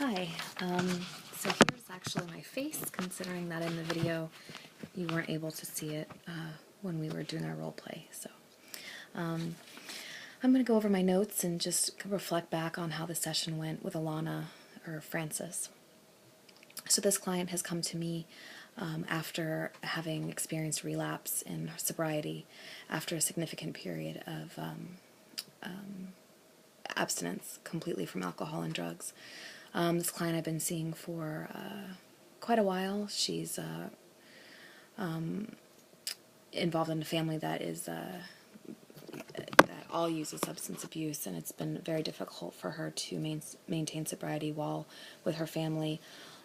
Hi, so here's actually my face, considering that in the video you weren't able to see it when we were doing our role play. So I'm going to go over my notes and just reflect back on how the session went with Alana, or Frances. So this client has come to me after having experienced relapse in sobriety after a significant period of abstinence completely from alcohol and drugs. This client I've been seeing for quite a while. She's involved in a family that all uses substance abuse, and it's been very difficult for her to maintain sobriety while with her family.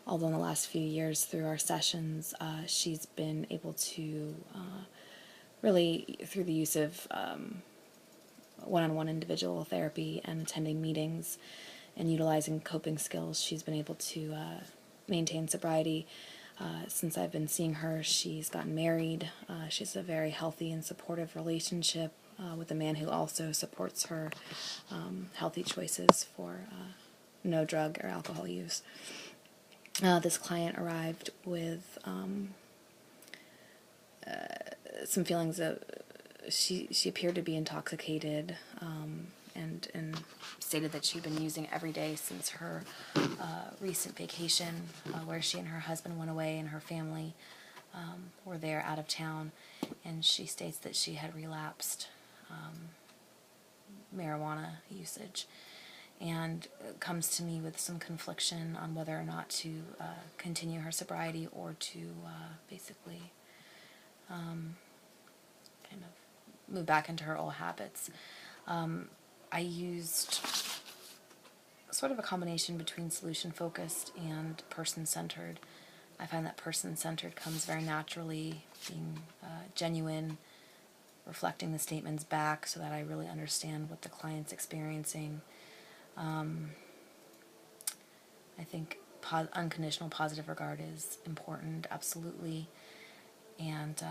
Although in the last few years, through our sessions, she's been able to really, through the use of one-on-one individual therapy and attending meetings and utilizing coping skills, she's been able to maintain sobriety. Since I've been seeing her, she's gotten married. She has a very healthy and supportive relationship with a man who also supports her healthy choices for no drug or alcohol use. This client arrived with some feelings of she appeared to be intoxicated, and stated that she'd been using every day since her recent vacation, where she and her husband went away and her family were there out of town, and she states that she had relapsed marijuana usage, and comes to me with some confliction on whether or not to continue her sobriety or to basically kind of move back into her old habits. I used sort of a combination between solution-focused and person-centered. I find that person-centered comes very naturally, being genuine, reflecting the statements back so that I really understand what the client's experiencing. I think unconditional positive regard is important, absolutely, and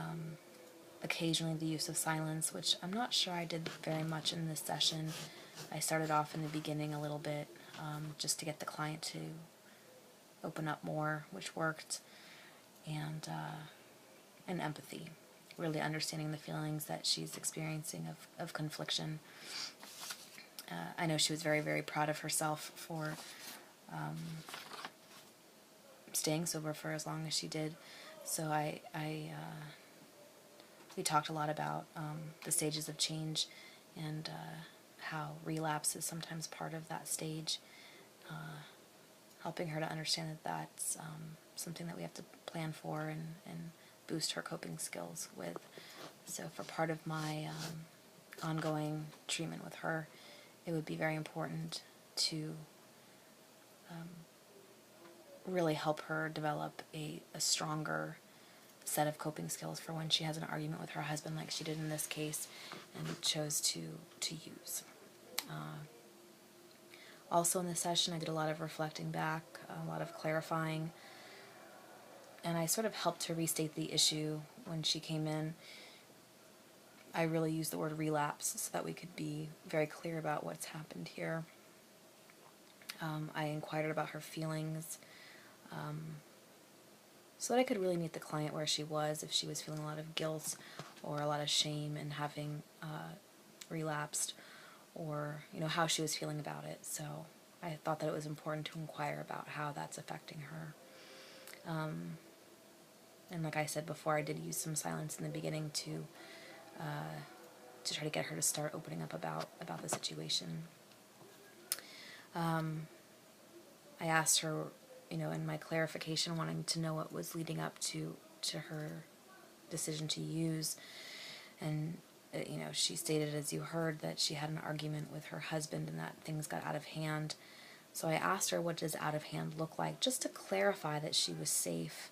occasionally the use of silence, which I'm not sure I did very much in this session. I started off in the beginning a little bit, just to get the client to open up more, which worked, and empathy, really understanding the feelings that she's experiencing of confliction. I know she was very, very proud of herself for staying sober for as long as she did, so we talked a lot about the stages of change and how relapse is sometimes part of that stage, helping her to understand that that's something that we have to plan for and boost her coping skills with. So for part of my ongoing treatment with her, it would be very important to really help her develop a stronger set of coping skills for when she has an argument with her husband like she did in this case and chose to use. Also in this session I did a lot of reflecting back, a lot of clarifying, and I sort of helped her restate the issue when she came in. I really used the word relapse so that we could be very clear about what's happened here. I inquired about her feelings, so that I could really meet the client where she was, if she was feeling a lot of guilt or a lot of shame in having relapsed, or how she was feeling about it. So I thought that it was important to inquire about how that's affecting her. And like I said before, I did use some silence in the beginning to try to get her to start opening up about the situation. I asked her, in my clarification, wanting to know what was leading up to her decision to use, and she stated, as you heard, that she had an argument with her husband and that things got out of hand. So I asked her, what does out of hand look like, just to clarify that she was safe.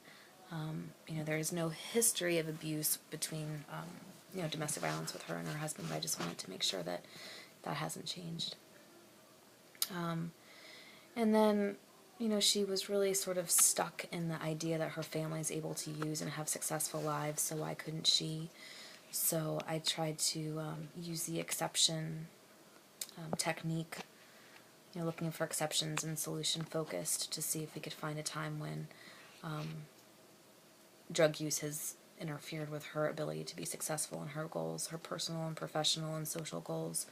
There is no history of abuse between domestic violence with her and her husband, but I just wanted to make sure that that hasn't changed. And then she was really sort of stuck in the idea that her family is able to use and have successful lives, so why couldn't she? So I tried to use the exception technique looking for exceptions and solution-focused to see if we could find a time when drug use has interfered with her ability to be successful in her goals, her personal and professional and social goals.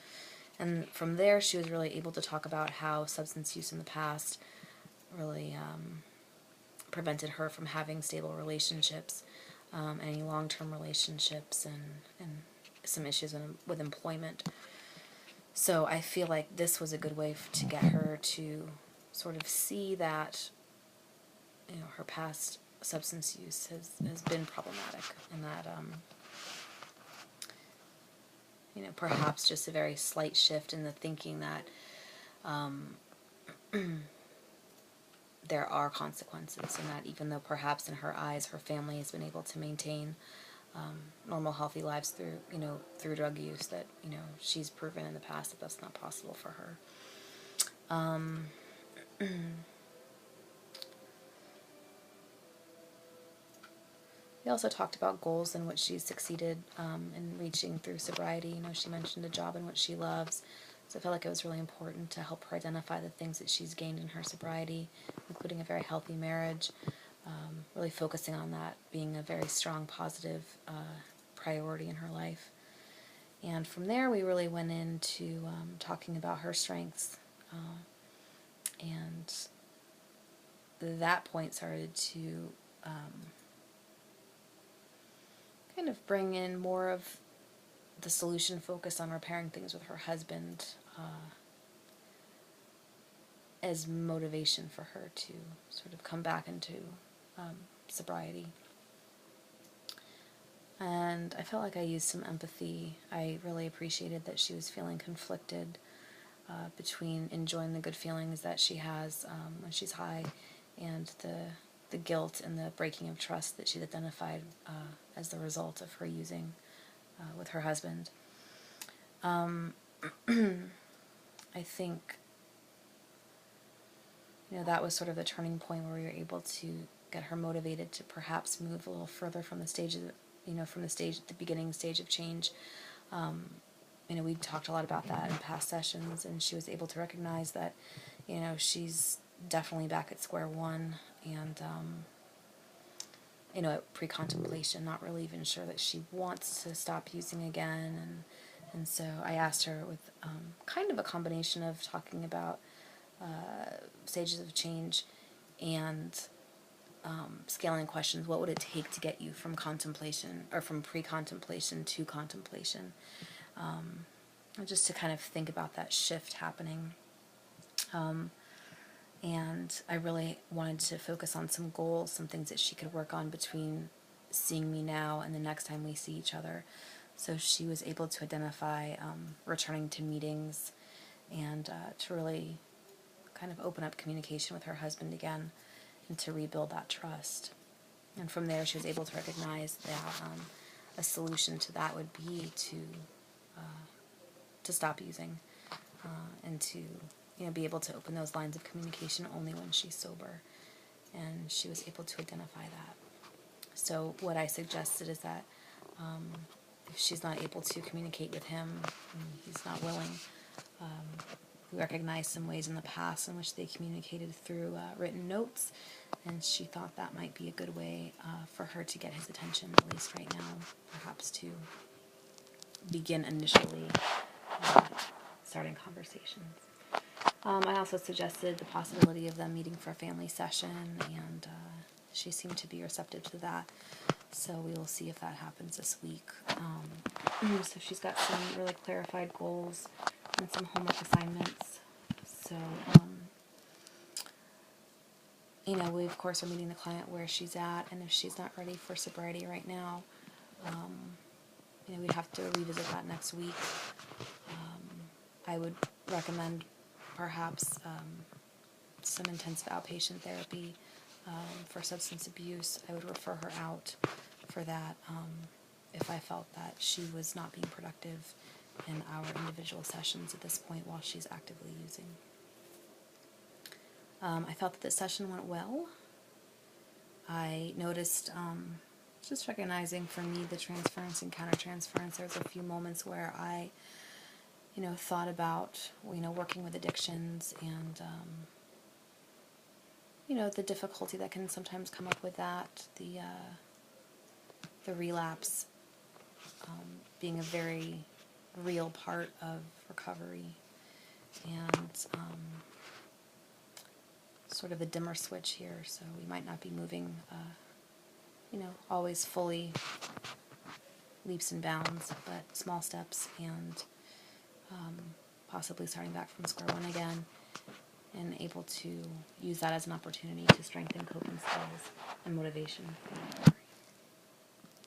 And from there, she was really able to talk about how substance use in the past really prevented her from having stable relationships, any long-term relationships, and some issues with employment. So I feel like this was a good way to get her to sort of see that, her past substance use has been problematic, and that, perhaps just a very slight shift in the thinking that there are consequences, and that even though perhaps in her eyes her family has been able to maintain normal, healthy lives through drug use, that, she's proven in the past that that's not possible for her. We also talked about goals in which she's succeeded in reaching through sobriety. She mentioned a job in which she loves. So I felt like it was really important to help her identify the things that she's gained in her sobriety, including a very healthy marriage, really focusing on that being a very strong, positive priority in her life. And from there, we really went into talking about her strengths. And that point started to kind of bring in more of the solution focus on repairing things with her husband as motivation for her to sort of come back into sobriety. And I felt like I used some empathy. I really appreciated that she was feeling conflicted between enjoying the good feelings that she has when she's high, and the guilt and the breaking of trust that she's identified as the result of her using with her husband. I think, that was sort of the turning point where we were able to get her motivated to perhaps move a little further from the stage of, the beginning stage of change. We talked a lot about that in past sessions, and she was able to recognize that, she's definitely back at square one, and, at pre-contemplation, not really even sure that she wants to stop using again, and so I asked her with kind of a combination of talking about stages of change and scaling questions. What would it take to get you from contemplation, or from pre-contemplation to contemplation? Just to kind of think about that shift happening. And I really wanted to focus on some goals, some things that she could work on between seeing me now and the next time we see each other. So she was able to identify returning to meetings, and to really kind of open up communication with her husband again, and to rebuild that trust. And from there, she was able to recognize that a solution to that would be to stop using, and to be able to open those lines of communication only when she's sober. And she was able to identify that. So what I suggested is that if she's not able to communicate with him, and he's not willing, we recognized some ways in the past in which they communicated through written notes, and she thought that might be a good way for her to get his attention, at least right now, perhaps to begin initially starting conversations. I also suggested the possibility of them meeting for a family session, and she seemed to be receptive to that. So we will see if that happens this week. So she's got some really clarified goals and some homework assignments. So, we of course are meeting the client where she's at, and if she's not ready for sobriety right now, we'd have to revisit that next week. I would recommend perhaps some intensive outpatient therapy for substance abuse. I would refer her out for that if I felt that she was not being productive in our individual sessions at this point while she's actively using. I felt that the session went well. I noticed, just recognizing for me the transference and countertransference, there's a few moments where I thought about, working with addictions and, the difficulty that can sometimes come up with that, the relapse being a very real part of recovery, and sort of a dimmer switch here, so we might not be moving, always fully leaps and bounds, but small steps, and possibly starting back from square one again, and able to use that as an opportunity to strengthen coping skills and motivation.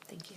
Thank you.